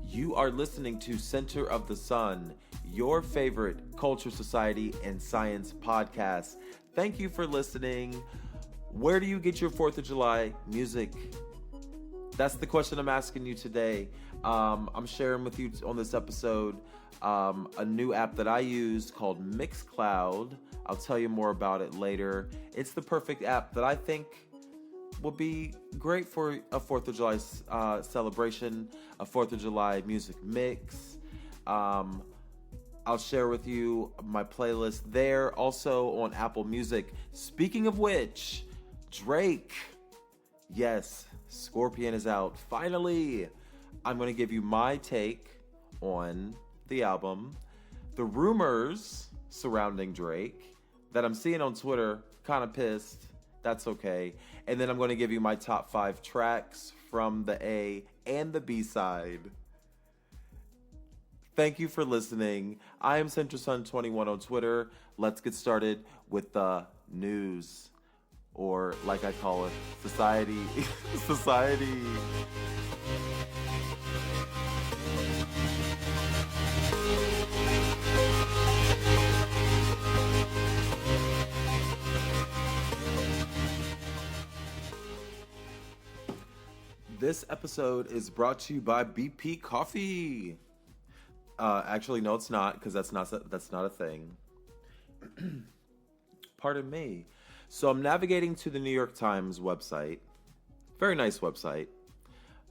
You are listening to Center of the Sun, your favorite culture, society, and science podcast. Thank you for listening. Where do you get your 4th of July music? That's the question I'm asking you today. I'm sharing with you on this episode a new app that I use called Mixcloud. I'll tell you more about it later. It's the perfect app that I think will be great for a 4th of July celebration, a 4th of July music mix. I'll share with you my playlist there, also on Apple Music. Speaking of which, Drake. Yes, Scorpion is out. Finally, I'm going to give you my take on the album, the rumors surrounding Drake that I'm seeing on Twitter, kind of pissed. That's okay. And then I'm going to give you my top 5 tracks from the A and the B side. Thank you for listening. I am CentralSun21 on Twitter. Let's get started with the news. Or like I call it, society. Society. This episode is brought to you by BP Coffee. Actually, no, it's not, because that's not a thing. Pardon me. So I'm navigating to the New York Times website. Very nice website.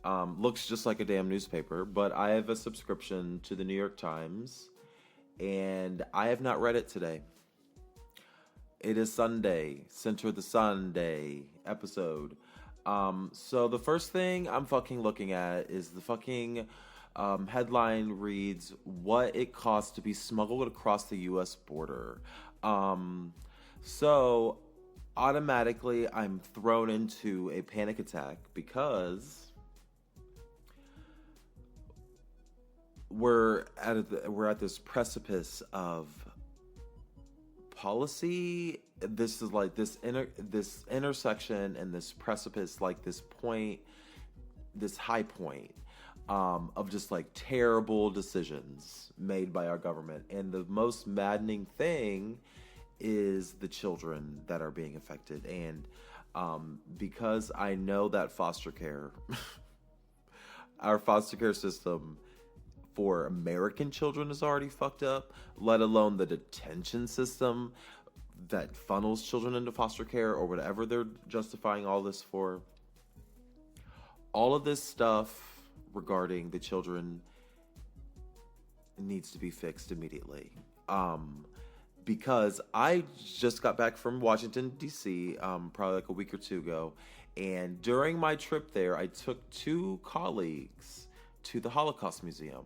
Looks just like a damn newspaper, but I have a subscription to the New York Times, and I have not read it today. It is Sunday, Center of the Sunday episode. So the first thing I'm fucking looking at is the fucking headline reads, "What it costs to be smuggled across the U.S. border." So automatically I'm thrown into a panic attack because we're at this precipice of policy. This is like this intersection and this precipice, like this point, this high point of just like terrible decisions made by our government. And the most maddening thing is the children that are being affected. And because I know that foster care, our foster care system for American children is already fucked up, let alone the detention system that funnels children into foster care or whatever they're justifying all this for. All of this stuff regarding the children needs to be fixed immediately. Because I just got back from Washington, D.C., probably like a week or two ago. And during my trip there, I took 2 colleagues to the Holocaust Museum.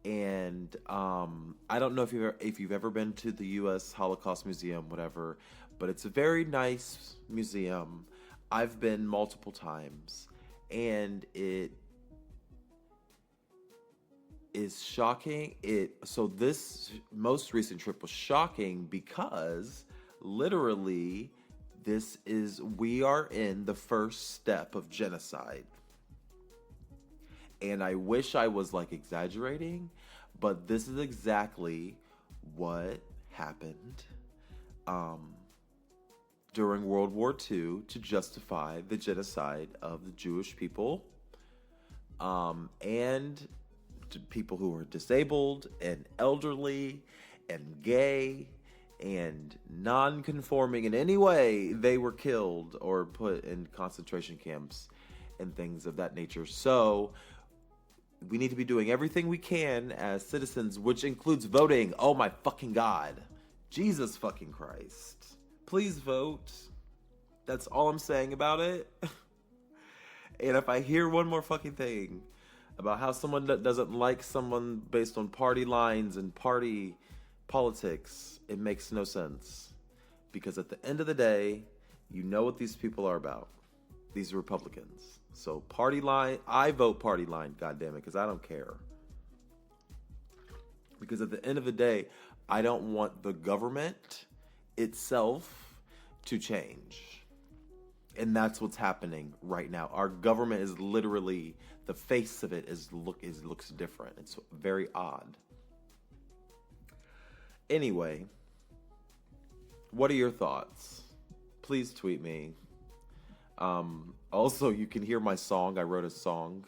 And I don't know if you've ever been to the U.S. Holocaust Museum, whatever, but it's a very nice museum. I've been multiple times, and it is shocking. So this most recent trip was shocking because literally we are in the first step of genocide. And I wish I was like exaggerating, but this is exactly what happened during World War II to justify the genocide of the Jewish people and to people who were disabled and elderly and gay and non-conforming in any way. They were killed or put in concentration camps and things of that nature. So we need to be doing everything we can as citizens, which includes voting. Oh my fucking God. Jesus fucking Christ. Please vote. That's all I'm saying about it. And if I hear one more fucking thing about how someone doesn't like someone based on party lines and party politics, it makes no sense. Because at the end of the day, you know what these people are about. These are Republicans. So party line, I vote party line, goddammit, because I don't care. Because at the end of the day, I don't want the government itself to change. And that's what's happening right now. Our government is literally, the face of it looks different. It's very odd. Anyway, what are your thoughts? Please tweet me. Also, you can hear my song. I wrote a song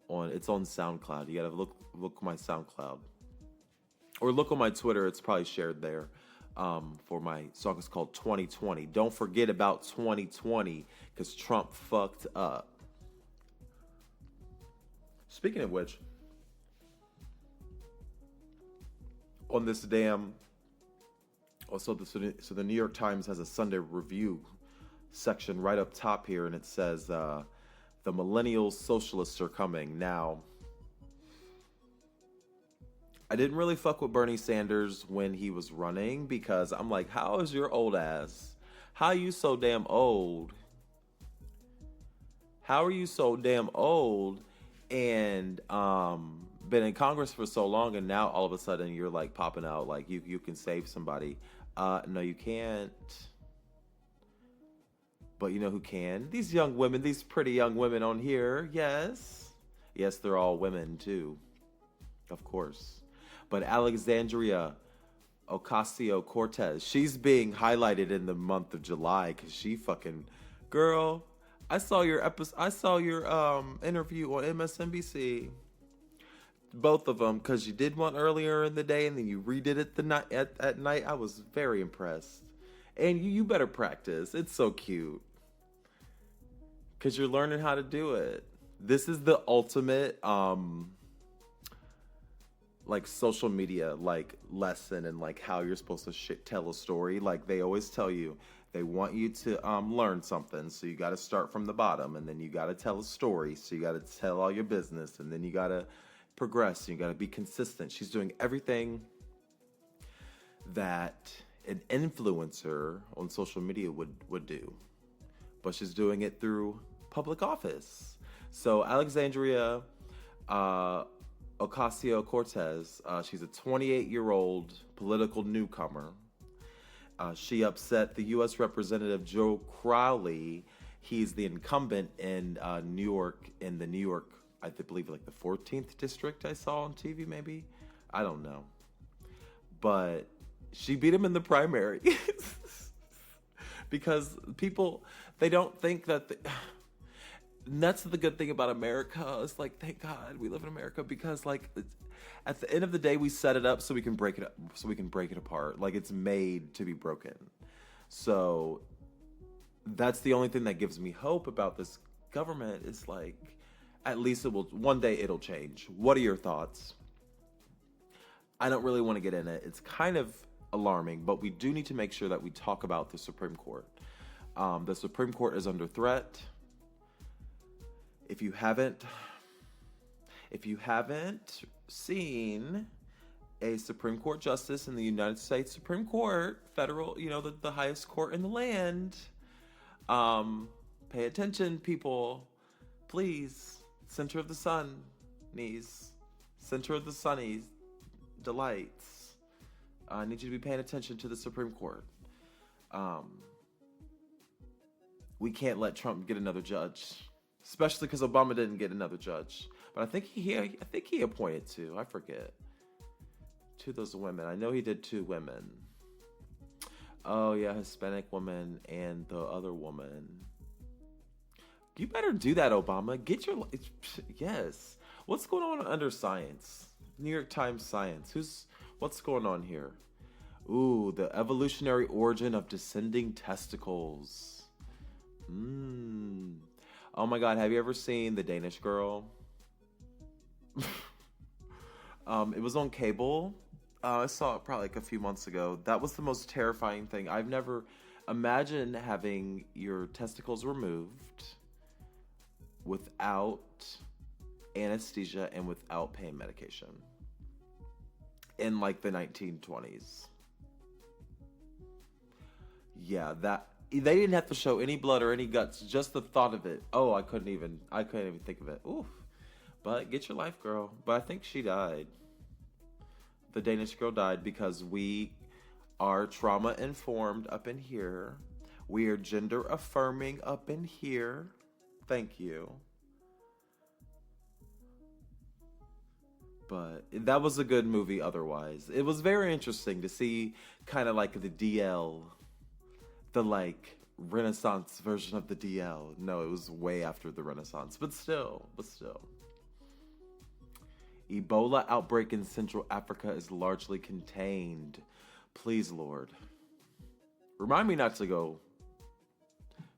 it's on SoundCloud. You gotta look my SoundCloud, or look on my Twitter. It's probably shared there. For my song is called 2020. Don't forget about 2020 because Trump fucked up. Speaking of which, on this so the New York Times has a Sunday review section right up top here, and it says the millennial socialists are coming. Now, I didn't really fuck with Bernie Sanders when he was running because I'm like, how is your old ass? How are you so damn old? How are you so damn old and been in Congress for so long, and now all of a sudden you're like popping out like you can save somebody? No, you can't. But you know who can? These young women, these pretty young women on here. Yes, they're all women too, of course. But Alexandria Ocasio-Cortez, she's being highlighted in the month of July because she fucking, girl, I saw your interview on MSNBC. Both of them, because you did one earlier in the day and then you redid it at night. I was very impressed. And you better practice. It's so cute. Because you're learning how to do it. This is the ultimate like social media like lesson and like how you're supposed to tell a story. Like they always tell you, they want you to learn something, so you got to start from the bottom, and then you got to tell a story, so you got to tell all your business, and then you got to progress, and you got to be consistent. She's doing everything that an influencer on social media would do, but she's doing it through public office. So Alexandria Ocasio-Cortez, she's a 28-year-old political newcomer. She upset the U.S. Representative Joe Crowley. He's the incumbent in New York, I believe, like the 14th district. I saw on TV, maybe. I don't know, but she beat him in the primary because people, they don't think that. And that's the good thing about America. It's like, thank God we live in America, because like at the end of the day, we set it up so we can break it up, so we can break it apart. Like it's made to be broken. So that's the only thing that gives me hope about this government, is like, at least one day it'll change. What are your thoughts? I don't really want to get in it. It's kind of alarming, but we do need to make sure that we talk about the Supreme Court. The Supreme Court is under threat. If you haven't seen a Supreme Court justice in the United States Supreme Court, federal, the highest court in the land, pay attention, people. Please. Center of the sun, knees. Center of the sunny delights. I need you to be paying attention to the Supreme Court. We can't let Trump get another judge, especially because Obama didn't get another judge. But I think he appointed two. I forget. Two of those women. I know he did two women. Oh yeah, Hispanic woman and the other woman. You better do that, Obama. Get your... Yes. What's going on under science? New York Times Science. What's going on here? Ooh, the evolutionary origin of descending testicles. Oh my God, have you ever seen the Danish Girl? It was on cable. I saw it probably like a few months ago. That was the most terrifying thing. I've never... Imagine having your testicles removed without anesthesia and without pain medication in like the 1920s. Yeah, that they didn't have to show any blood or any guts, just the thought of it. Oh, I couldn't even think of it. Oof. But get your life, girl. But I think she died. The Danish girl died because we are trauma informed up in here. We are gender affirming up in here. Thank you. But that was a good movie otherwise. It was very interesting to see kind of like the DL, the like Renaissance version of the DL. No, it was way after the Renaissance, but still. Ebola outbreak in Central Africa is largely contained. Please, Lord. Remind me not to go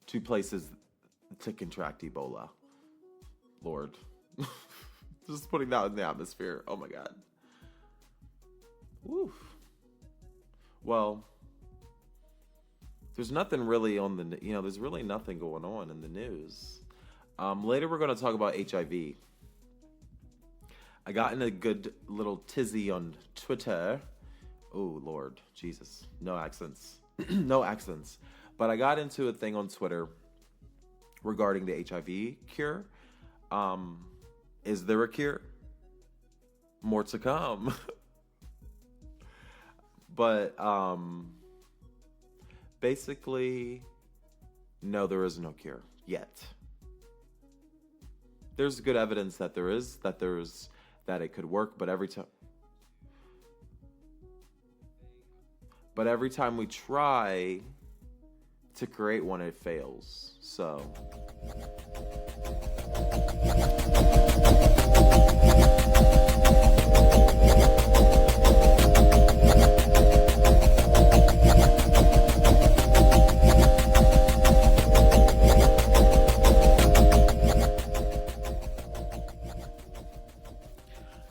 to places to contract Ebola. Lord. Just putting that in the atmosphere. Oh my God. Woof. Well, there's nothing really on the, there's really nothing going on in the news. Later we're going to talk about HIV. I got in a good little tizzy on Twitter. Oh, Lord. Jesus. No accents. No accents. But I got into a thing on Twitter regarding the HIV cure. Is there a cure? More to come. But basically, no, there is no cure yet. There's good evidence that that it could work, but every time we try to create one, it fails. So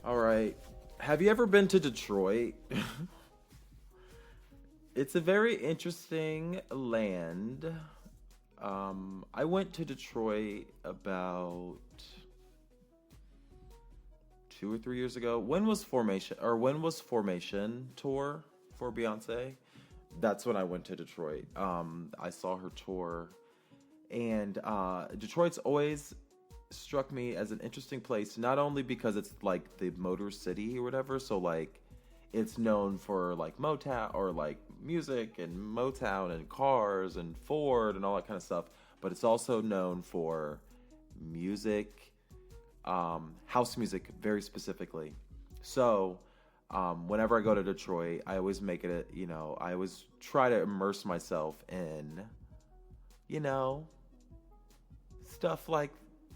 all right. Have you ever been to Detroit? It's a very interesting land. I went to Detroit about 2 or 3 years ago. When was Formation tour for Beyonce? That's when I went to Detroit. I saw her tour, and Detroit's always struck me as an interesting place, not only because it's like the Motor City or whatever, so like it's known for like Motown or like music and Motown and cars and Ford and all that kind of stuff, but it's also known for music, house music very specifically. So whenever I go to Detroit, I always make it I always try to immerse myself in stuff like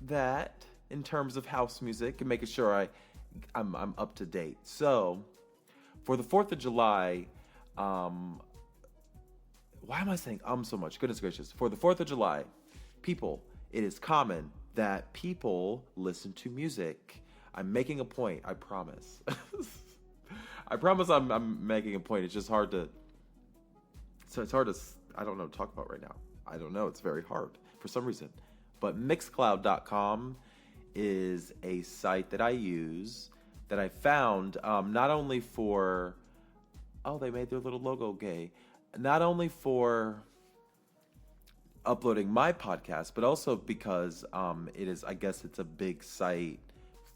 that in terms of house music and making sure I'm up to date. So for the 4th of July, why am I saying so much? Goodness gracious. For the 4th of July, it is common that people listen to music. I'm making a point, I promise. I promise I'm making a point. It's just hard to, I don't know, talk about right now. I don't know, it's very hard for some reason. But Mixcloud.com is a site that I use that I found not only for, they made their little logo gay, not only for uploading my podcast, but also because I guess it's a big site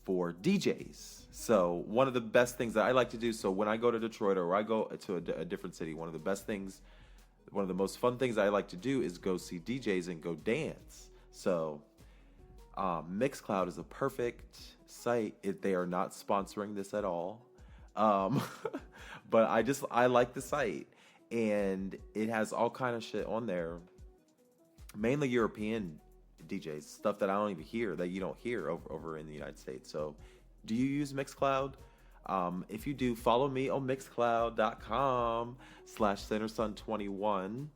for DJs. So one of the best things that I like to do, so when I go to Detroit or I go to a different city, one of the most fun things I like to do is go see DJs and go dance. So Mixcloud is a perfect site. They are not sponsoring this at all. But I like the site, and it has all kind of shit on there, mainly European DJs, stuff that I don't even hear, that you don't hear over in the United States. So do you use Mixcloud? If you do, follow me on mixcloud.com/centersun21,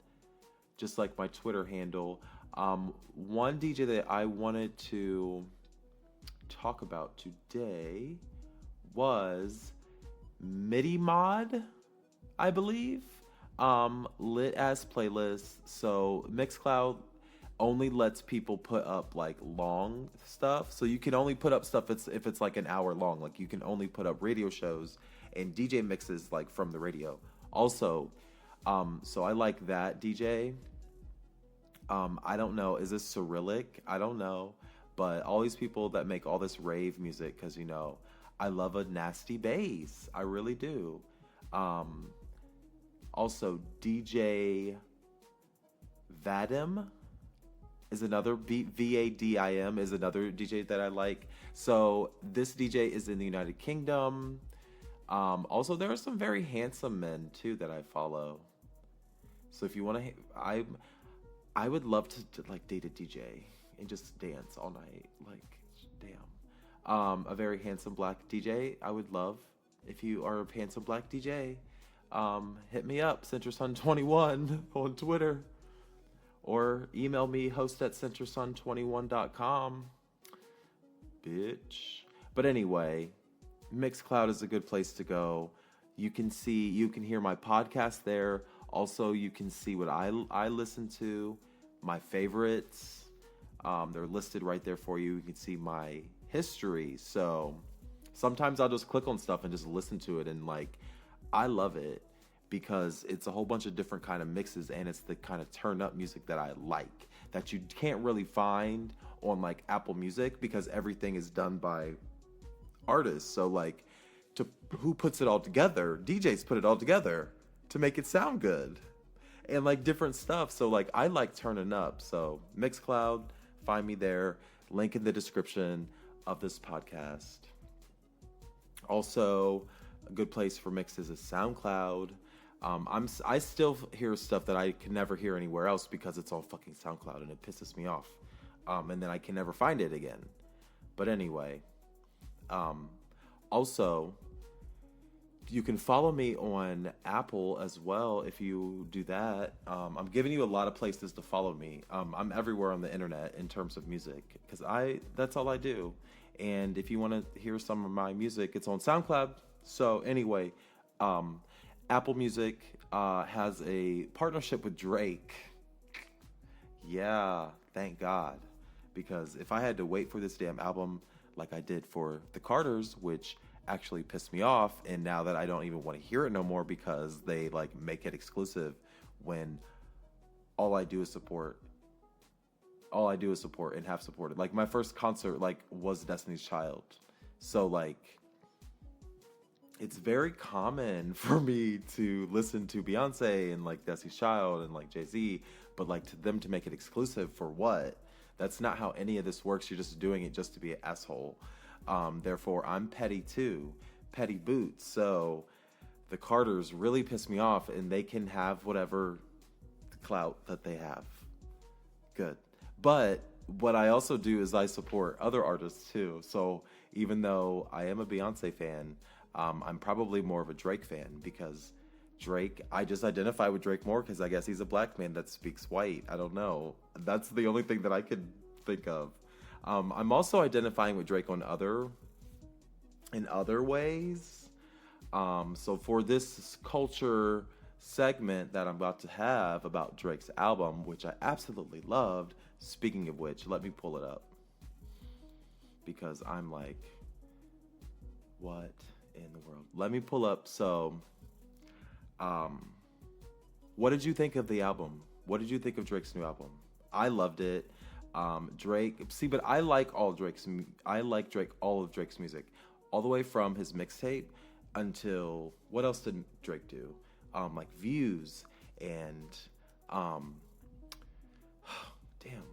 just like my Twitter handle. One DJ that I wanted to talk about today was MIDI Mod, I believe. Lit as playlists. So Mixcloud only lets people put up like long stuff. So you can only put up stuff if it's like an hour long. Like you can only put up radio shows and DJ mixes like from the radio. Also, so I like that DJ. I don't know, is this Cyrillic? I don't know. But all these people that make all this rave music, because I love a nasty bass. I really do. Also, DJ Vadim is another Vadim is another DJ that I like. So this DJ is in the United Kingdom. Also, there are some very handsome men too that I follow. So if you want to, I would love to like date a DJ and just dance all night. Like, damn. A very handsome black DJ. I would love if you are a handsome black DJ. Hit me up, CenterSun21 on Twitter, or email me host@centersun21.com. Bitch. But anyway, Mixcloud is a good place to go. You can hear my podcast there. Also, you can see what I listen to, my favorites. They're listed right there for you. You can see my history. So sometimes I'll just click on stuff and just listen to it, and like, I love it because it's a whole bunch of different kind of mixes, and it's the kind of turn up music that I like that you can't really find on like Apple Music because everything is done by artists. So like, who puts it all together? DJs put it all together to make it sound good and like different stuff. So like, I like turning up. So Mixcloud, find me there. Link in the description of this podcast. Also, a good place for mixes is SoundCloud. I still hear stuff that I can never hear anywhere else because it's all fucking SoundCloud, and it pisses me off. And then I can never find it again. But anyway, also, you can follow me on Apple as well if you do that. I'm giving you a lot of places to follow me. I'm everywhere on the internet in terms of music because that's all I do. And if you want to hear some of my music, it's on SoundCloud. So anyway, Apple Music has a partnership with Drake. Yeah, thank God. Because if I had to wait for this damn album like I did for the Carters, which actually pissed me off, and now that I don't even want to hear it no more because they like make it exclusive when all I do is support and have supported. Like, my first concert like was Destiny's Child. So like, it's very common for me to listen to Beyonce and like Destiny's Child and like Jay-Z, but like to them to make it exclusive for what? That's not how any of this works. You're just doing it just to be an asshole. Therefore, I'm petty too. Petty boots. So the Carters really piss me off, and they can have whatever clout that they have. Good. But what I also do is I support other artists too. So even though I am a Beyonce fan, I'm probably more of a Drake fan because Drake, I just identify with Drake more because I guess he's a black man that speaks white. I don't know. That's the only thing that I could think of. I'm also identifying with Drake in other ways. So for this culture segment that I'm about to have about Drake's album, which I absolutely loved, speaking of which, let me pull it up. Because I'm like, what in the world? Let me pull up. So, what did you think of the album? What did you think of Drake's new album? I loved it. Drake, see, but I like all of Drake's music, all the way from his mixtape until, what else did Drake do? Like Views and, damn,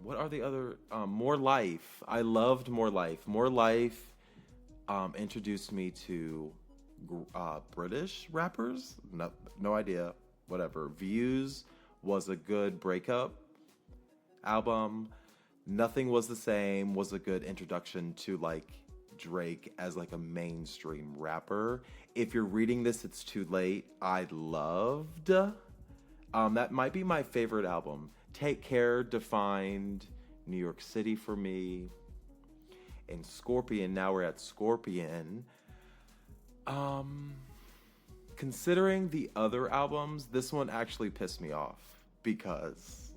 what are the other, More Life. I loved More Life. More Life, introduced me to, British rappers. No idea, whatever. Views was a good breakup album. Nothing Was the Same was a good introduction to like Drake as like a mainstream rapper. If you're reading this, it's too late. I loved. That might be my favorite album. Take Care defined New York City for me. And Scorpion, now we're at Scorpion. Considering the other albums, this one actually pissed me off because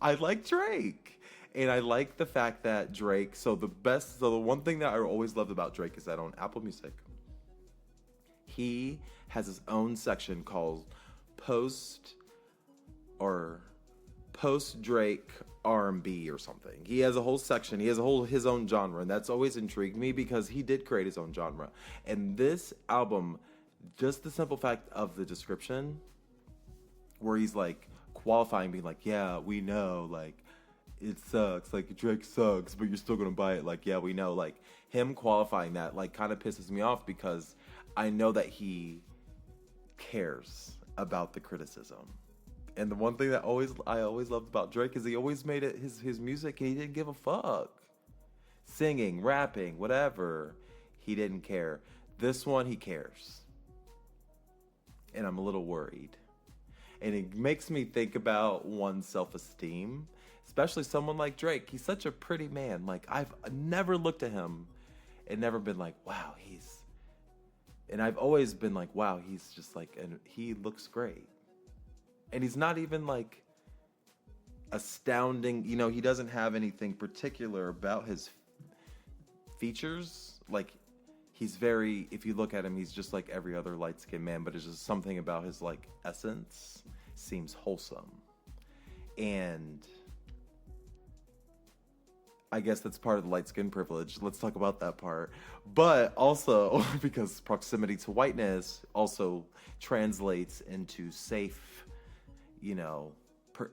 I like Drake. And I like the fact that Drake, so the one thing that I always loved about Drake is that on Apple Music, he has his own section called Post Drake R&B or something. He has a whole section. He has his own genre, and that's always intrigued me because he did create his own genre. And this album, just the simple fact of the description, where he's like qualifying, being like, yeah, we know, like, it sucks, like, Drake sucks, but you're still gonna buy it, like, yeah, we know, like, him qualifying that, like, kind of pisses me off, because I know that he cares about the criticism. And the one thing that I always loved about Drake is he always made it his music, he didn't give a fuck. Singing, rapping, whatever, he didn't care. This one, he cares. And I'm a little worried. And it makes me think about one's self-esteem, especially someone like Drake. He's such a pretty man. Like, I've never looked at him and never been like, wow, and I've always been like, wow, he's just like, and he looks great. And he's not even like astounding, he doesn't have anything particular about his features. Like, he's very, if you look at him, he's just like every other light-skinned man, but it's just something about his like essence seems wholesome. And I guess that's part of the light skin privilege. Let's talk about that part. But also, because proximity to whiteness also translates into safe,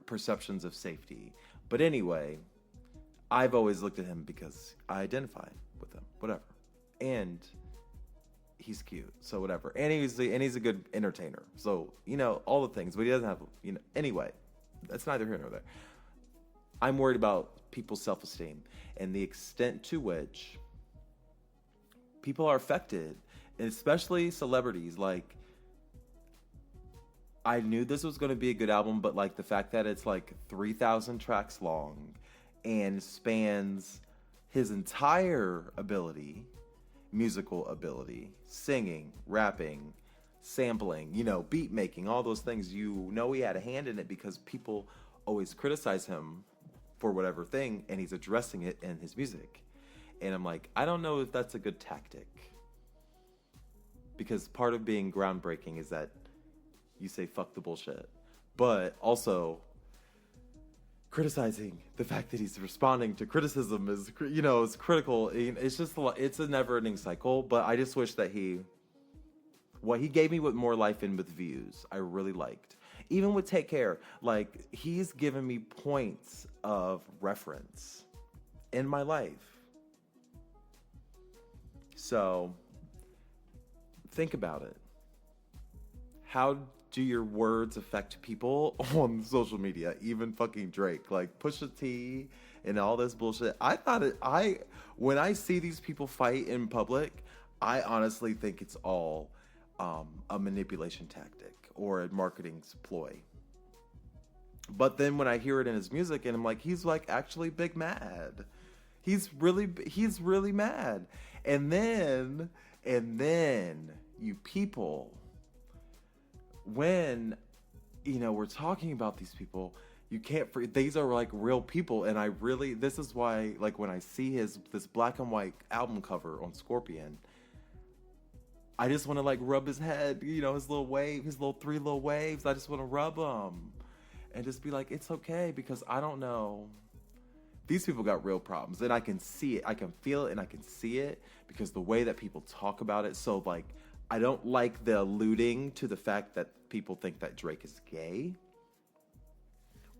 perceptions of safety. But anyway, I've always looked at him because I identify with him, whatever. And he's cute, so whatever. And he's a good entertainer. So, all the things, but he doesn't have, anyway, that's neither here nor there. I'm worried about people's self-esteem and the extent to which people are affected, and especially celebrities. Like, I knew this was going to be a good album, but like the fact that it's like 3,000 tracks long and spans his entire ability, musical ability, singing, rapping, sampling, beat making, all those things, he had a hand in it, because people always criticize him for whatever thing, and he's addressing it in his music. And I'm like, I don't know if that's a good tactic, because part of being groundbreaking is that you say fuck the bullshit, but also criticizing the fact that he's responding to criticism is critical. It's just it's a never-ending cycle. But I just wish that he gave me with more life in with Views, I really liked. Even with Take Care, like, he's given me points of reference in my life. So think about it. How do your words affect people on social media? Even fucking Drake, like Pusha T and all this bullshit. When I see these people fight in public, I honestly think it's all a manipulation tactic or a marketing ploy. But then when I hear it in his music, and I'm like, he's like actually big mad. He's really mad. And then you people, when we're talking about these people, you can't these are like real people. And this is why, like, when I see this black and white album cover on Scorpion, I just want to like rub his head, his little wave, his three little waves. I just want to rub them and just be like, it's okay, because I don't know. These people got real problems, and I can see it, I can feel it, and I can see it because the way that people talk about it. So like, I don't like the alluding to the fact that people think that Drake is gay,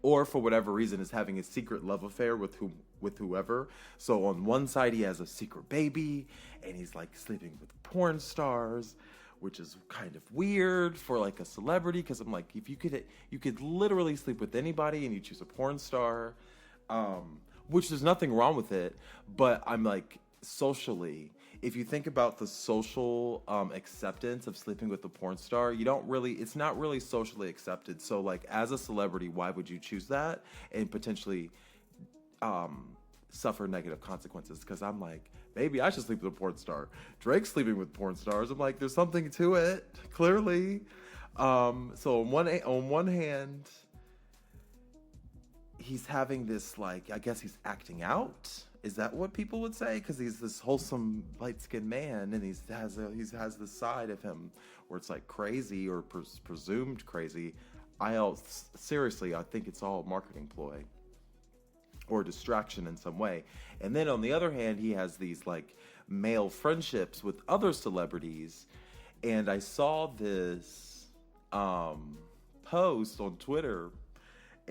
or for whatever reason is having a secret love affair with whoever. So on one side he has a secret baby, and he's like sleeping with porn stars, which is kind of weird for like a celebrity, because I'm like, if you could literally sleep with anybody and you choose a porn star, which there's nothing wrong with it, but I'm like, socially, if you think about the social acceptance of sleeping with a porn star, it's not really socially accepted. So like, as a celebrity, why would you choose that and potentially suffer negative consequences? Because I'm like, maybe I should sleep with a porn star. Drake's sleeping with porn stars. I'm like, there's something to it, clearly. So on one hand, he's having this, like, I guess he's acting out. Is that what people would say? Because he's this wholesome, light-skinned man, and he has this side of him where it's like crazy or presumed crazy. Seriously, I think it's all marketing ploy or distraction in some way. And then on the other hand, he has these like male friendships with other celebrities. And I saw this post on Twitter,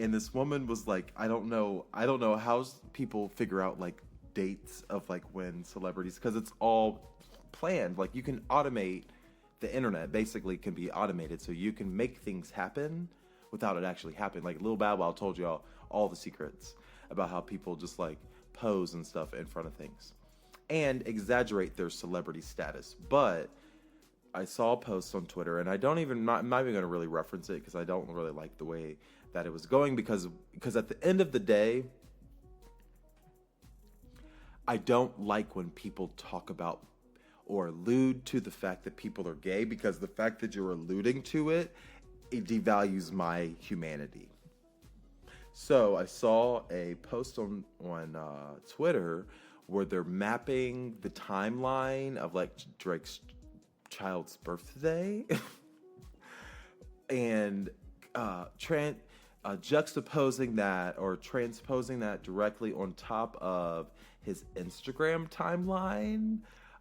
And this woman was like, I don't know how people figure out like dates of like when celebrities, because it's all planned. Like you can automate the internet, basically can be automated, so you can make things happen without it actually happening. Like Lil Bow Wow told you all the secrets about how people just like pose and stuff in front of things and exaggerate their celebrity status. But I saw a post on Twitter, and I'm not even going to really reference it because I don't really like the way that it was going, because at the end of the day, I don't like when people talk about or allude to the fact that people are gay, because the fact that you're alluding to it devalues my humanity. So I saw a post on Twitter where they're mapping the timeline of like Drake's child's birthday and juxtaposing that or transposing that directly on top of his Instagram timeline.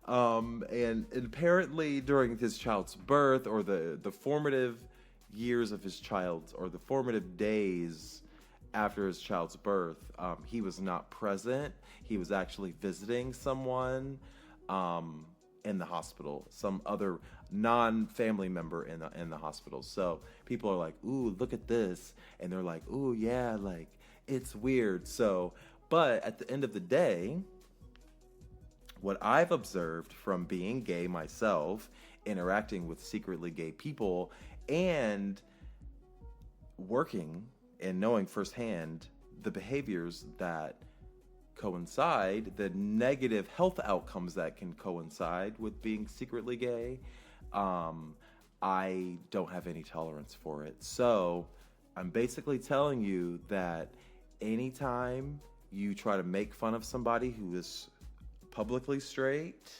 And apparently during his child's birth, or the formative years of his child's, or the formative days after his child's birth, he was not present. He was actually visiting someone in the hospital, some other non-family member in the hospital. So people are like, ooh, look at this. And they're like, ooh, yeah, like, it's weird. So, but at the end of the day, what I've observed from being gay myself, interacting with secretly gay people, and working and knowing firsthand the behaviors that coincide, the negative health outcomes that can coincide with being secretly gay, I don't have any tolerance for it. So I'm basically telling you that anytime you try to make fun of somebody who is publicly straight,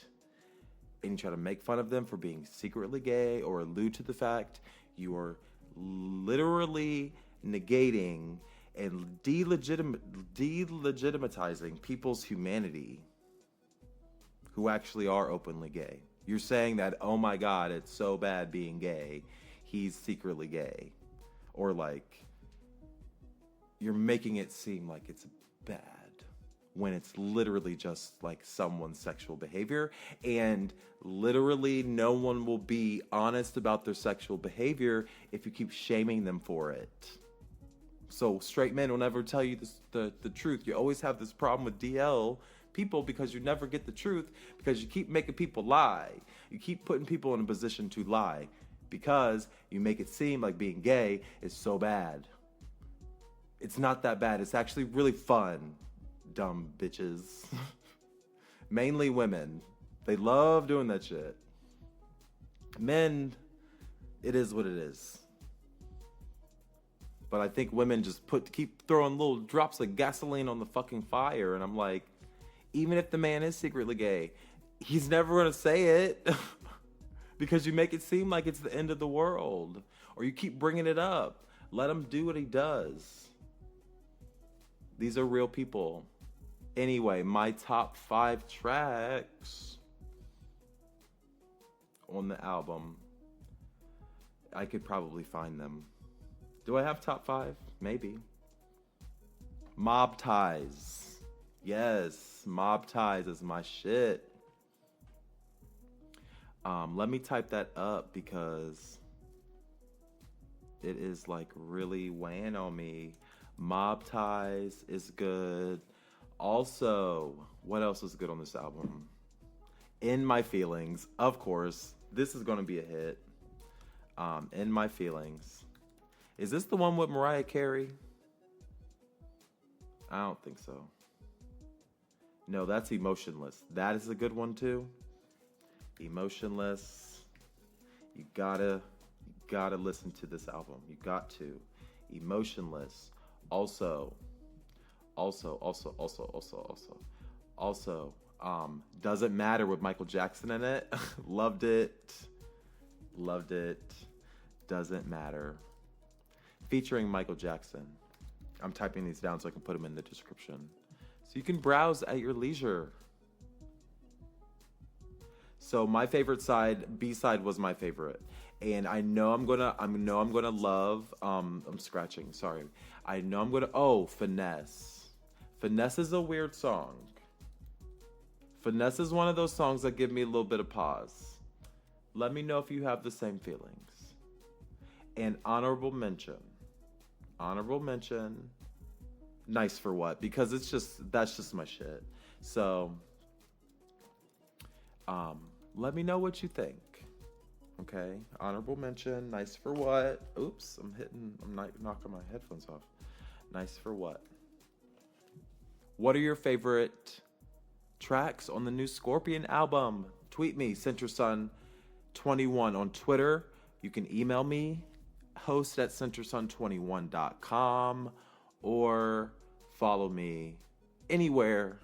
and you try to make fun of them for being secretly gay, or allude to the fact, you are literally negating and delegitimizing people's humanity who actually are openly gay. You're saying that, oh my God, it's so bad being gay, he's secretly gay. Or like, you're making it seem like it's bad, when it's literally just like someone's sexual behavior, and literally no one will be honest about their sexual behavior if you keep shaming them for it. So straight men will never tell you the truth. You always have this problem with DL people because you never get the truth, because you keep making people lie. You keep putting people in a position to lie because you make it seem like being gay is so bad. It's not that bad. It's actually really fun. Dumb bitches. Mainly women. They love doing that shit. Men, it is what it is. But I think women just keep throwing little drops of gasoline on the fucking fire. And I'm like, even if the man is secretly gay, he's never going to say it. Because you make it seem like it's the end of the world. Or you keep bringing it up. Let him do what he does. These are real people. Anyway, my top 5 tracks on the album, I could probably find them. Do I have top 5? Maybe. Mob Ties. Yes, Mob Ties is my shit. Let me type that up because it is like really weighing on me. Mob Ties is good. Also, what else is good on this album? In My Feelings, of course. This is going to be a hit. In My Feelings. Is this the one with Mariah Carey? I don't think so. No, that's Emotionless. That is a good one too. Emotionless. You gotta listen to this album. You got to. Emotionless. Also, Doesn't Matter with Michael Jackson in it. Loved it. Doesn't Matter. Featuring Michael Jackson. I'm typing these down so I can put them in the description. So you can browse at your leisure. So my favorite side, B-side was my favorite. And I know I'm gonna love. I'm scratching. Sorry. I know I'm gonna. Oh, Finesse. Finesse is a weird song. Finesse is one of those songs that give me a little bit of pause. Let me know if you have the same feelings. And honorable mention. Honorable mention. Nice for What? Because that's just my shit. So, let me know what you think. Okay, honorable mention. Nice for What? Oops, I'm knocking my headphones off. Nice for What? What are your favorite tracks on the new Scorpion album? Tweet me, CenterSun21 on Twitter. You can email me, host@centersun21.com, or follow me anywhere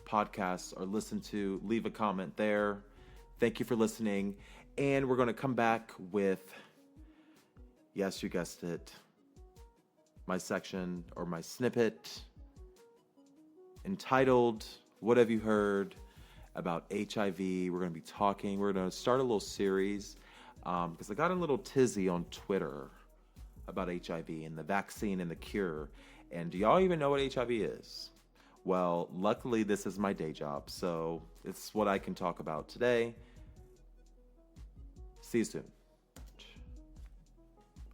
podcasts are listened to. Leave a comment there. Thank you for listening. And we're going to come back with, yes, you guessed it, my section or my snippet entitled, What Have You Heard About HIV? We're going to be talking. We're going to start a little series because I got a little tizzy on Twitter about HIV and the vaccine and the cure. And do y'all even know what HIV is? Well, luckily, this is my day job, so it's what I can talk about today. See you soon.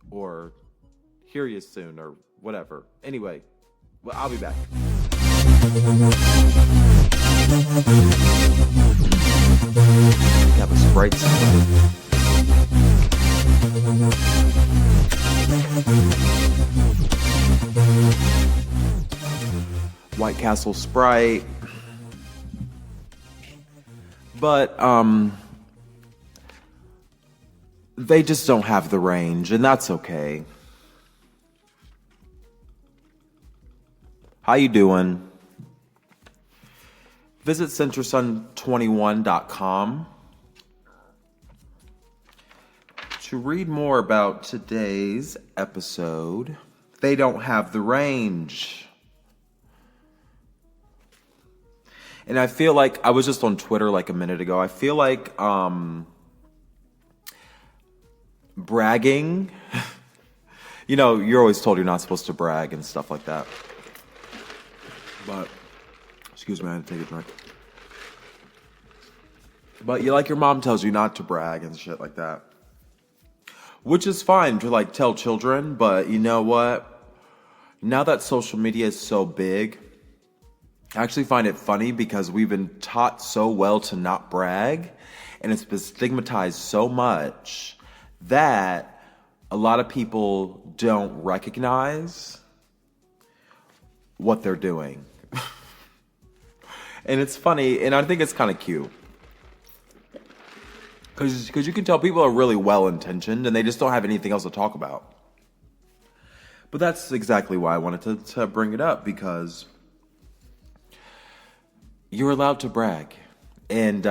Or hear you soon, or whatever. Anyway, well, I'll be back. Have a Sprite somewhere. White Castle Sprite. But, they just don't have the range, and that's okay. How you doing? Visit CenterSun21.com to read more about today's episode. They don't have the range. And I feel like, I was just on Twitter like a minute ago, I feel like, bragging, you know, you're always told you're not supposed to brag and stuff like that. But, excuse me, I had to take a drink. But you, like, your mom tells you not to brag and shit like that. Which is fine to, like, tell children, but you know what? Now that social media is so big, I actually find it funny because we've been taught so well to not brag, and it's been stigmatized so much that a lot of people don't recognize what they're doing. And it's funny, and I think it's kind of cute. Because you can tell people are really well-intentioned, and they just don't have anything else to talk about. But that's exactly why I wanted to bring it up, because you're allowed to brag. And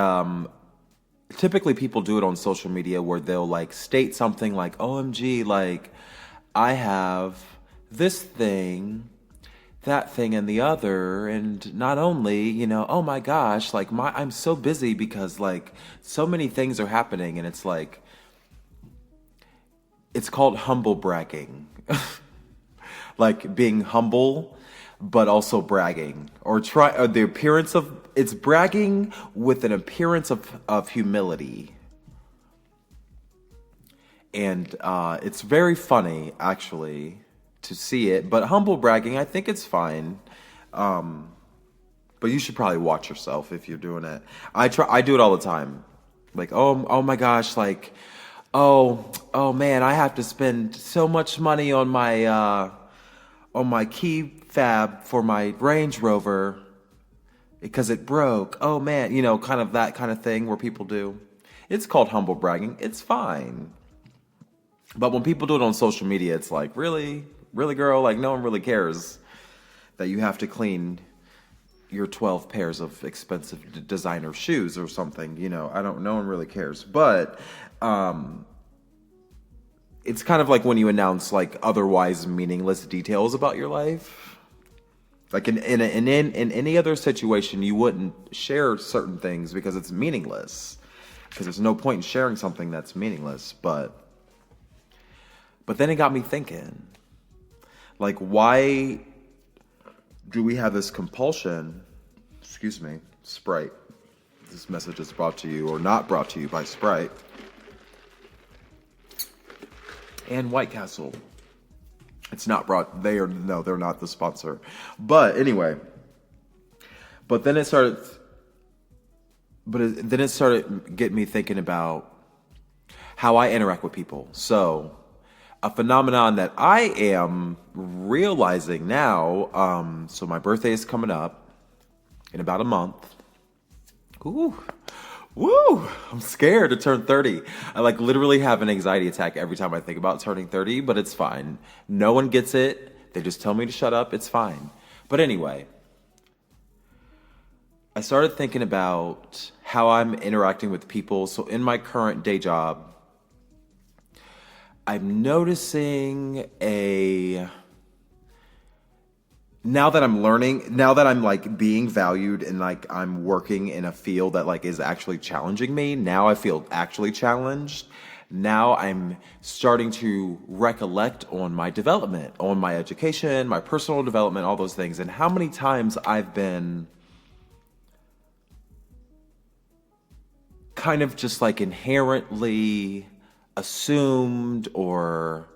typically people do it on social media where they'll like state something like, OMG, like I have this thing, that thing, and the other, and not only, you know, oh my gosh, like I'm so busy because like so many things are happening, and it's like, it's called humble bragging. Like being humble, but also bragging, or the appearance of, it's bragging with an appearance of humility. And it's very funny, actually, to see it. But humble bragging, I think it's fine. But you should probably watch yourself if you're doing it. I do it all the time. Like, oh my gosh, like, oh man, I have to spend so much money on my key fab for my Range Rover because it broke. Oh man, you know, kind of that kind of thing where people do. It's called humble bragging. It's fine. But when people do it on social media, it's like, really? Really, girl? Like, no one really cares that you have to clean your 12 pairs of expensive designer shoes or something. You know, no one really cares. But it's kind of like when you announce like otherwise meaningless details about your life. Like in any other situation, you wouldn't share certain things because it's meaningless. because there's no point in sharing something that's meaningless. But then it got me thinking, like, why do we have this compulsion? Excuse me, Sprite. This message is brought to you, or not brought to you, by Sprite and White Castle. It's not brought. They're not the sponsor. But anyway, then it started getting me thinking about how I interact with people. So, a phenomenon that I am realizing now. So my birthday is coming up in about a month. Ooh, woo! I'm scared to turn 30. I literally have an anxiety attack every time I think about turning 30, but it's fine. No one gets it. They just tell me to shut up. It's fine. But anyway, I started thinking about how I'm interacting with people. So in my current day job, I'm noticing now that I'm learning, now that I'm being valued and I'm working in a field that is actually challenging me, now I feel actually challenged. Now I'm starting to recollect on my development, on my education, my personal development, all those things, and how many times I've been kind of just inherently assumed, or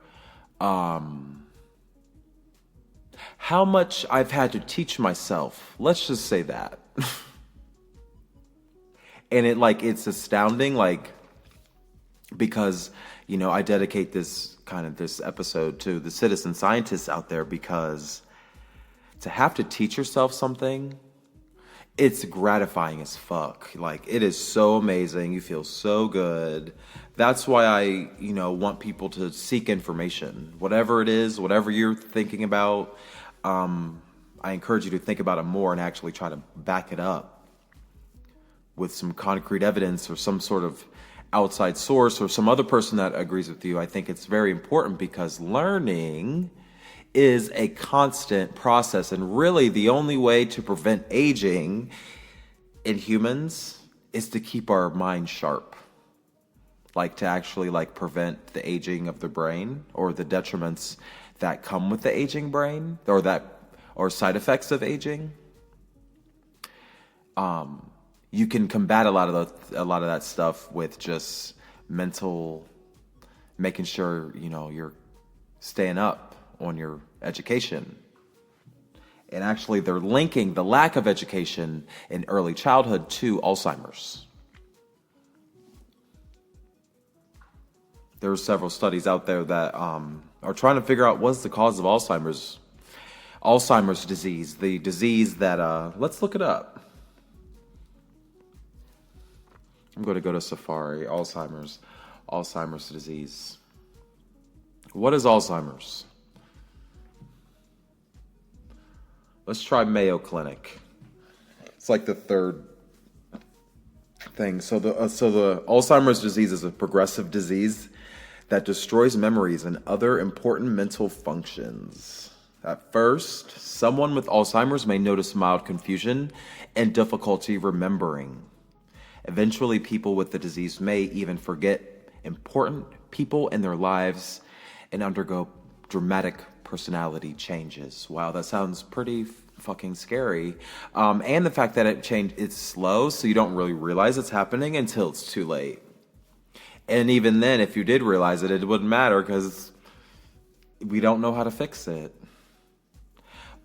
how much I've had to teach myself. Let's just say that. And it's astounding, because, I dedicate this episode to the citizen scientists out there, because to have to teach yourself something, it's gratifying as fuck. It is so amazing. You feel so good. That's why I, want people to seek information. Whatever it is, whatever you're thinking about, I encourage you to think about it more and actually try to back it up with some concrete evidence or some sort of outside source or some other person that agrees with you. I think it's very important, because learning is a constant process, and really the only way to prevent aging in humans is to keep our mind sharp. To actually prevent the aging of the brain, or the detriments that come with the aging brain, or side effects of aging. You can combat a lot of that stuff with just mental, making sure you're staying up on your education. And actually, they're linking the lack of education in early childhood to Alzheimer's. There are several studies out there that are trying to figure out what's the cause of Alzheimer's disease, the disease that, let's look it up. I'm going to go to Safari, Alzheimer's disease. What is Alzheimer's? Let's try Mayo Clinic. It's the third thing. So the Alzheimer's disease is a progressive disease that destroys memories and other important mental functions. At first, someone with Alzheimer's may notice mild confusion and difficulty remembering. Eventually, people with the disease may even forget important people in their lives and undergo dramatic personality changes. Wow, that sounds pretty fucking scary. And the fact that it's slow, so you don't really realize it's happening until it's too late. And even then, if you did realize it, it wouldn't matter, because we don't know how to fix it.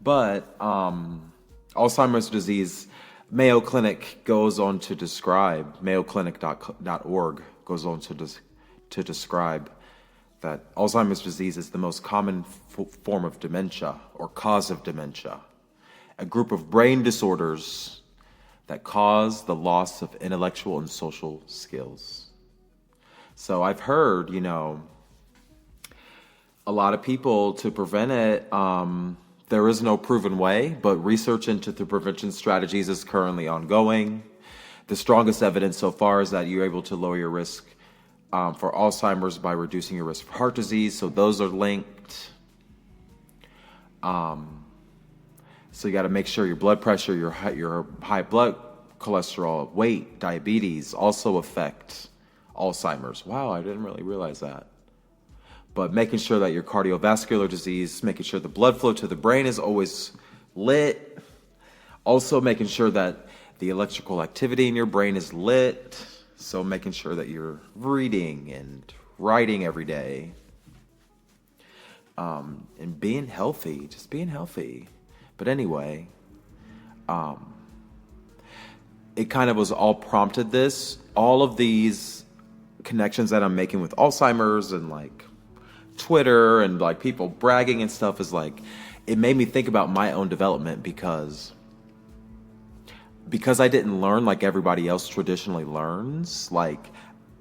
But Alzheimer's disease, Mayo Clinic goes on to describe, mayoclinic.org goes on to describe that Alzheimer's disease is the most common form of dementia, or cause of dementia, a group of brain disorders that cause the loss of intellectual and social skills. So I've heard, a lot of people, to prevent it, there is no proven way, but research into the prevention strategies is currently ongoing. The strongest evidence so far is that you're able to lower your risk for Alzheimer's by reducing your risk for heart disease. So those are linked. So you got to make sure your blood pressure, your high blood cholesterol, weight, diabetes also affect Alzheimer's. Wow, I didn't really realize that. But making sure that your cardiovascular disease, making sure the blood flow to the brain is always lit. Also making sure that the electrical activity in your brain is lit. So making sure that you're reading and writing every day. And being healthy, just being healthy. But anyway, it kind of was all prompted this. All of these connections that I'm making with Alzheimer's and like Twitter and like people bragging and stuff is like, it made me think about my own development because I didn't learn like everybody else traditionally learns. Like,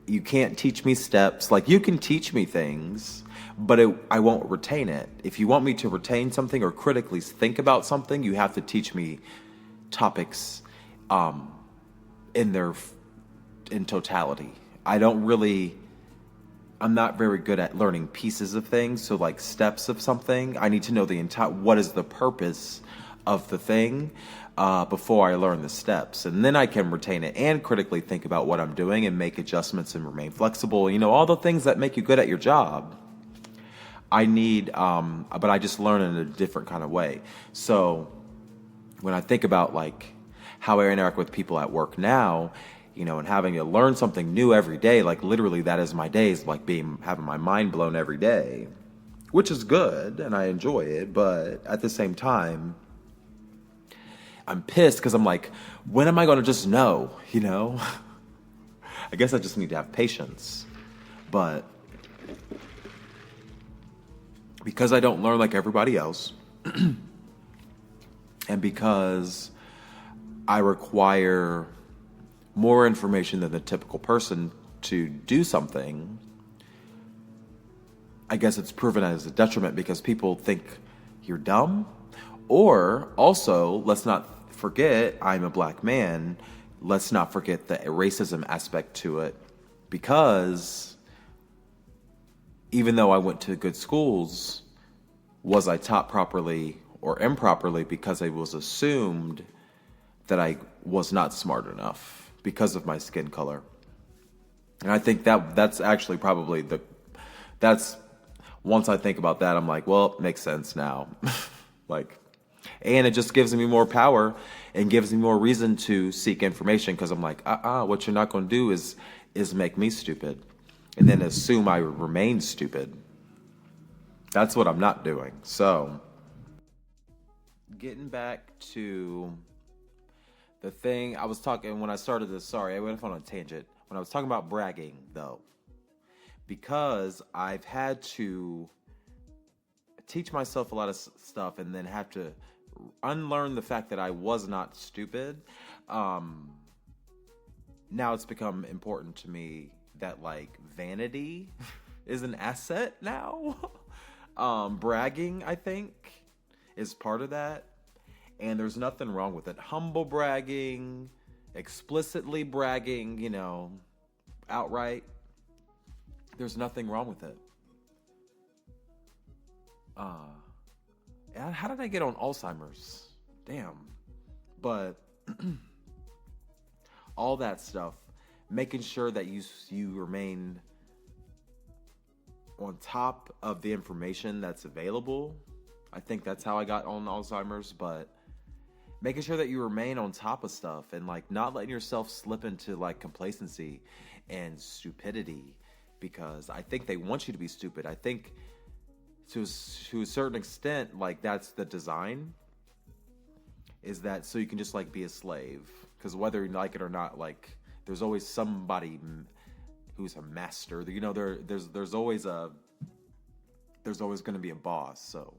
you can't teach me steps. Like, you can teach me things, but I won't retain it. If you want me to retain something or critically think about something, you have to teach me topics in totality. I'm not very good at learning pieces of things. So like steps of something, I need to know what is the purpose of the thing before I learn the steps. And then I can retain it and critically think about what I'm doing and make adjustments and remain flexible. You know, all the things that make you good at your job. I need, but I just learn in a different kind of way. So when I think about like how I interact with people at work now, you know, and having to learn something new every day, like literally that is my days, like having my mind blown every day, which is good and I enjoy it. But at the same time, I'm pissed because I'm like, when am I going to just know, you know? I guess I just need to have patience. But because I don't learn like everybody else, and because I require more information than the typical person to do something, I guess it's proven as a detriment because people think you're dumb. Or also, let's not forget, I'm a black man. Let's not forget the racism aspect to it, because even though I went to good schools, was I taught properly or improperly because it was assumed that I was not smart enough because of my skin color. And I think that's actually probably once I think about that, I'm like, well, it makes sense now. Like, and it just gives me more power and gives me more reason to seek information, because I'm like, what you're not going to do is make me stupid and then assume I remain stupid. That's what I'm not doing. So, getting back to the thing I was talking when I started this, sorry, I went off on a tangent. When I was talking about bragging, though, because I've had to teach myself a lot of stuff and then have to unlearn the fact that I was not stupid. Now it's become important to me that like vanity is an asset now. Bragging, I think, is part of that. And there's nothing wrong with it. Humble bragging, explicitly bragging, you know, outright. There's nothing wrong with it. How did I get on Alzheimer's? Damn. But all that stuff, making sure that you remain on top of the information that's available. I think that's how I got on Alzheimer's, but making sure that you remain on top of stuff and like not letting yourself slip into like complacency and stupidity, because I think they want you to be stupid. I think to a certain extent, like that's the design, is that so you can just like be a slave, because whether you like it or not, like there's always somebody who's a master. You know, there's always going to be a boss. So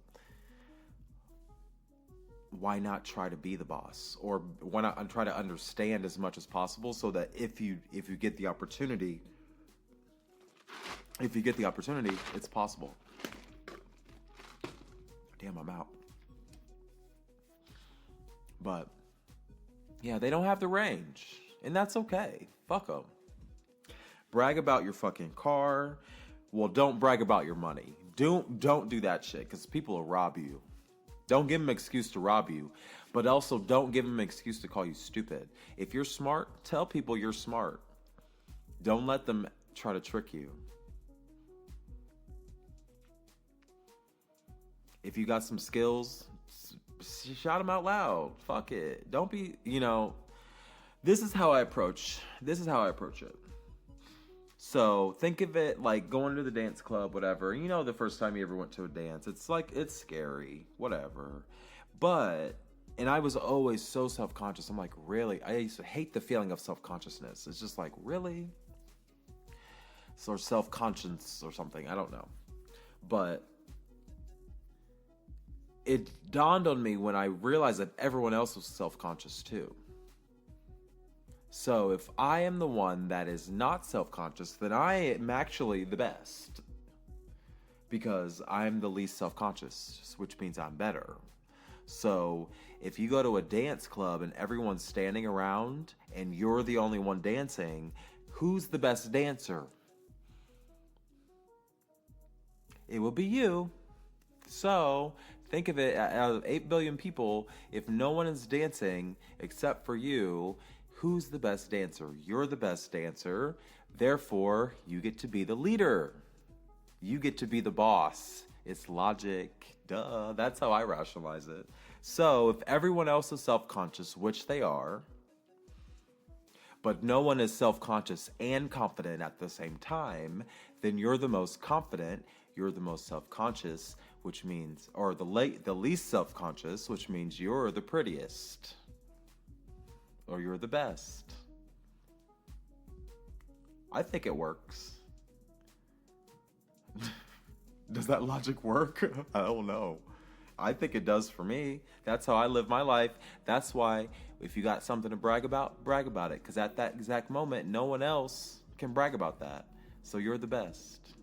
why not try to be the boss, or why not try to understand as much as possible, so that if you get the opportunity, it's possible. Damn, I'm out. But yeah, they don't have the range, and that's okay. Fuck them. Brag about your fucking car. Well, don't brag about your money. Don't do that shit, because people will rob you. Don't give them an excuse to rob you, but also don't give them an excuse to call you stupid. If you're smart, tell people you're smart. Don't let them try to trick you. If you got some skills, shout them out loud. Fuck it. Don't be, this is how I approach it. So think of it like going to the dance club, whatever. The first time you ever went to a dance, it's scary, whatever. And I was always so self-conscious. I'm like, really? I used to hate the feeling of self-consciousness. It's just like, really? Or self-conscience or something. I don't know. But it dawned on me when I realized that everyone else was self-conscious too. So if I am the one that is not self-conscious, then I am actually the best. Because I'm the least self-conscious, which means I'm better. So if you go to a dance club and everyone's standing around and you're the only one dancing, who's the best dancer? It will be you. So think of it, out of 8 billion people, if no one is dancing except for you, who's the best dancer? You're the best dancer. Therefore, you get to be the leader. You get to be the boss. It's logic. Duh. That's how I rationalize it. So if everyone else is self-conscious, which they are, but no one is self-conscious and confident at the same time, then you're the most confident, you're the most self-conscious, which means, or the least self-conscious, which means you're the prettiest. Or you're the best. I think it works. Does that logic work? I don't know. I think it does for me. That's how I live my life. That's why if you got something to brag about it. Because at that exact moment, no one else can brag about that. So you're the best.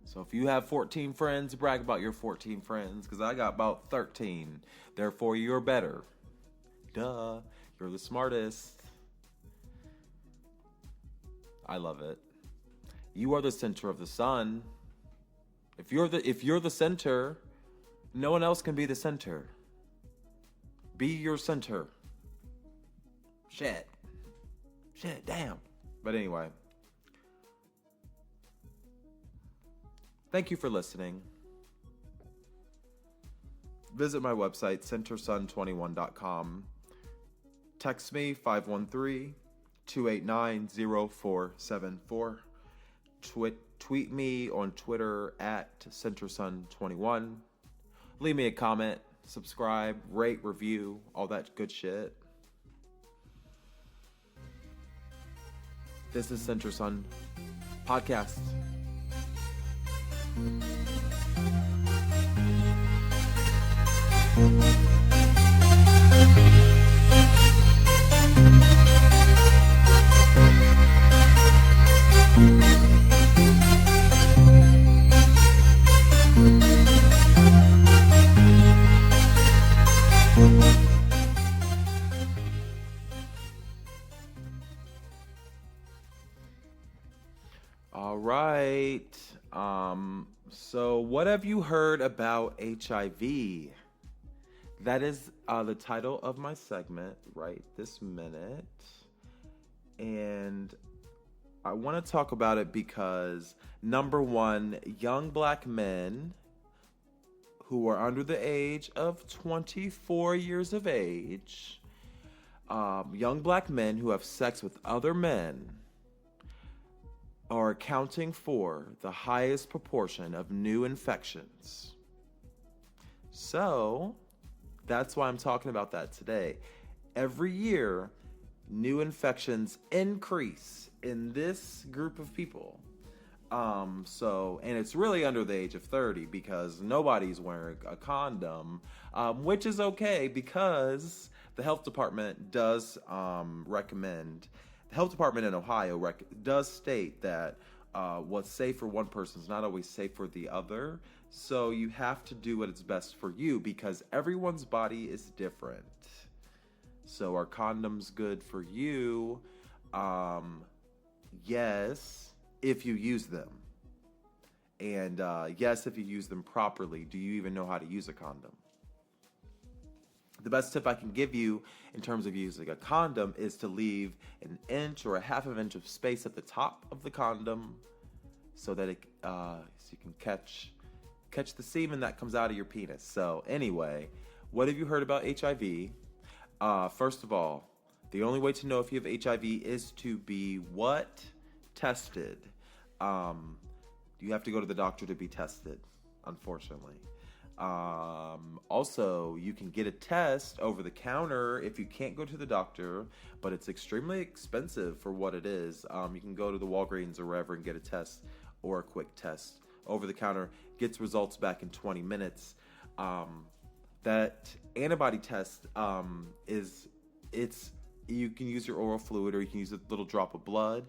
So if you have 14 friends, brag about your 14 friends. Because I got about 13. Therefore, you're better. Duh. You're the smartest. I love it. You are the center of the sun. If you're the center, no one else can be the center. Be your center. Shit, damn. But anyway. Thank you for listening. Visit my website, centersun21.com. Text me 513-289-0474. Tweet me on Twitter at centersun21. Leave me a comment, subscribe, rate, review, all that good shit. This is Center Sun Podcast. All right. So what have you heard about HIV? That is the title of my segment right this minute. And I want to talk about it because, number one, young black men who are under the age of 24 years of age, young black men who have sex with other men, are accounting for the highest proportion of new infections. So, that's why I'm talking about that today. Every year, new infections increase in this group of people. And it's really under the age of 30 because nobody's wearing a condom, which is okay because the health department does recommend. The health department in Ohio does state that what's safe for one person is not always safe for the other. So you have to do what is best for you because everyone's body is different. So are condoms good for you? Yes, if you use them. And yes, if you use them properly, do you even know how to use a condom? The best tip I can give you in terms of using a condom is to leave an inch or a half of an inch of space at the top of the condom so that so you can catch the semen that comes out of your penis. So anyway, what have you heard about HIV? First of all, the only way to know if you have HIV is to be what? Tested. You have to go to the doctor to be tested, unfortunately. Also, you can get a test over the counter if you can't go to the doctor, but it's extremely expensive for what it is. You can go to the Walgreens or wherever and get a test or a quick test over the counter. Gets results back in 20 minutes. That antibody test you can use your oral fluid or you can use a little drop of blood,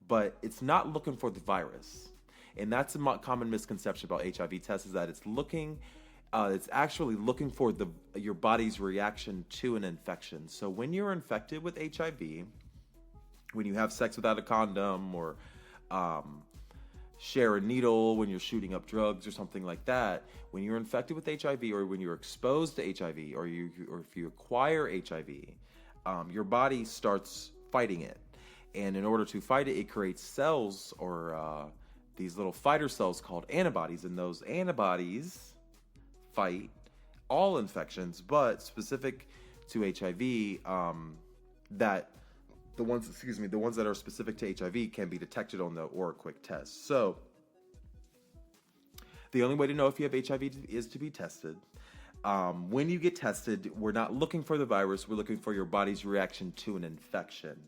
but it's not looking for the virus. And that's a common misconception about HIV tests, is that it's actually looking for your body's reaction to an infection. So when you're infected with HIV, when you have sex without a condom or share a needle when you're shooting up drugs or something like that, when you're infected with HIV or when you're exposed to HIV or if you acquire HIV, your body starts fighting it. And in order to fight it, it creates cells or these little fighter cells called antibodies, and those antibodies fight all infections, but specific to HIV, that the ones that are specific to HIV can be detected on the or a quick test. So the only way to know if you have HIV is to be tested. When you get tested, we're not looking for the virus, we're looking for your body's reaction to an infection.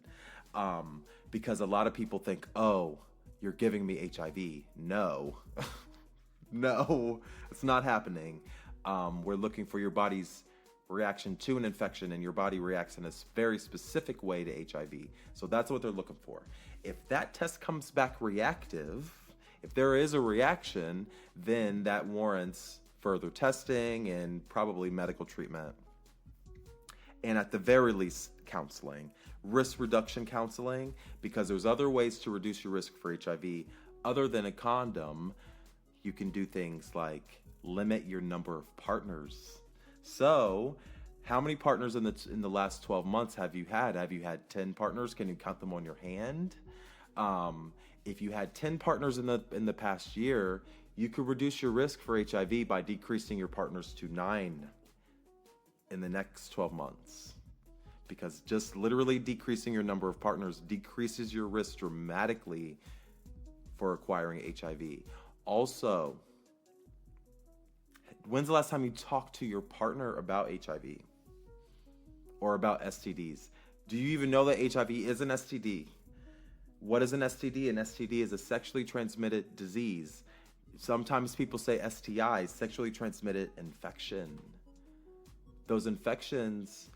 Because a lot of people think, oh, you're giving me HIV. No, no, it's not happening. We're looking for your body's reaction to an infection, and your body reacts in a very specific way to HIV. So that's what they're looking for. If that test comes back reactive, if there is a reaction, then that warrants further testing and probably medical treatment. And at the very least, counseling. Risk reduction counseling, because there's other ways to reduce your risk for HIV other than a condom. You can do things like limit your number of partners. So, how many partners in the last 12 months have you had? Have you had 10 partners? Can you count them on your hand? If you had 10 partners in the past year, you could reduce your risk for HIV by decreasing your partners to 9 in the next 12 months. Because just literally decreasing your number of partners decreases your risk dramatically for acquiring HIV. Also, when's the last time you talked to your partner about HIV or about STDs? Do you even know that HIV is an STD? What is an STD? An STD is a sexually transmitted disease. Sometimes people say STIs, sexually transmitted infection. Those infections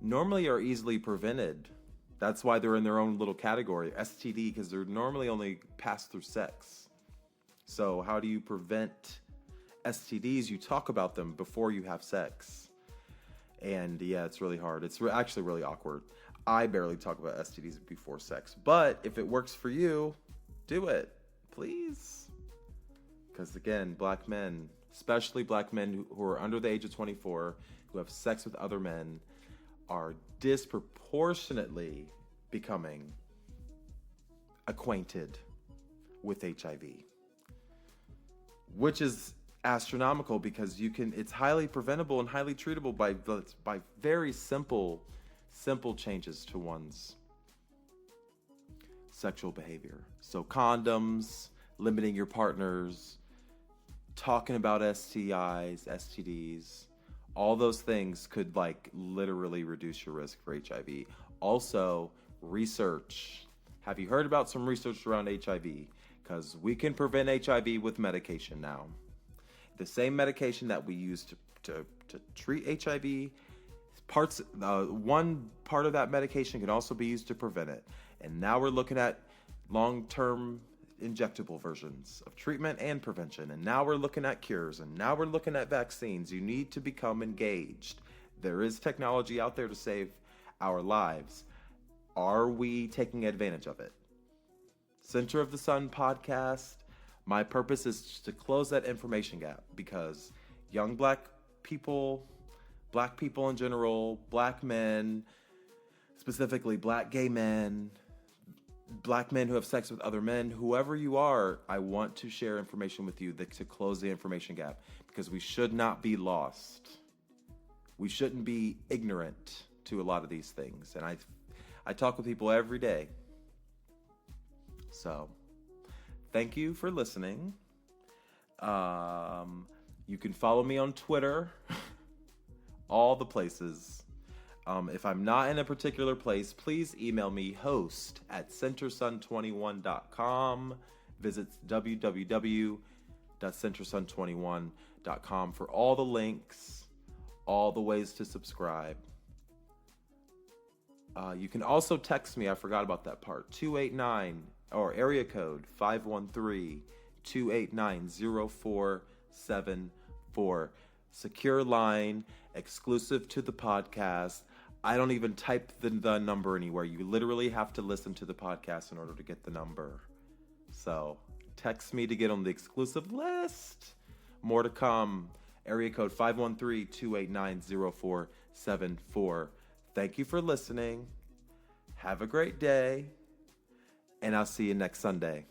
normally are easily prevented. That's why they're in their own little category, STD, because they're normally only passed through sex. So how do you prevent STDs? You talk about them before you have sex. And yeah, it's really hard. It's actually really awkward. I barely talk about STDs before sex. But if it works for you, do it, please. Because again, black men, especially black men who are under the age of 24, who have sex with other men, are disproportionately becoming acquainted with HIV, which is astronomical because it's highly preventable and highly treatable by very simple changes to one's sexual behavior. So condoms, limiting your partners, talking about STIs, STDs, all those things could literally reduce your risk for HIV. Also, research. Have you heard about some research around HIV? Because we can prevent HIV with medication now. The same medication that we use to treat HIV, one part of that medication can also be used to prevent it. And now we're looking at long-term injectable versions of treatment and prevention. And now we're looking at cures, and now we're looking at vaccines. You need to become engaged. There is technology out there to save our lives. Are we taking advantage of it? Center of the Sun podcast, My purpose is to close that information gap, because young black people in general, black men, specifically black gay men, black men who have sex with other men, whoever you are, I want to share information with you to close the information gap, because we should not be lost. We shouldn't be ignorant to a lot of these things. And I talk with people every day. So, thank you for listening. You can follow me on Twitter, all the places. If I'm not in a particular place, please email me, host@centersun21.com. Visit www.centersun21.com for all the links, all the ways to subscribe. You can also text me. I forgot about that part. 289 or area code 513-289-0474. Secure line, exclusive to the podcast. I don't even type the number anywhere. You literally have to listen to the podcast in order to get the number. So text me to get on the exclusive list. More to come. Area code 513-289-0474. Thank you for listening. Have a great day. And I'll see you next Sunday.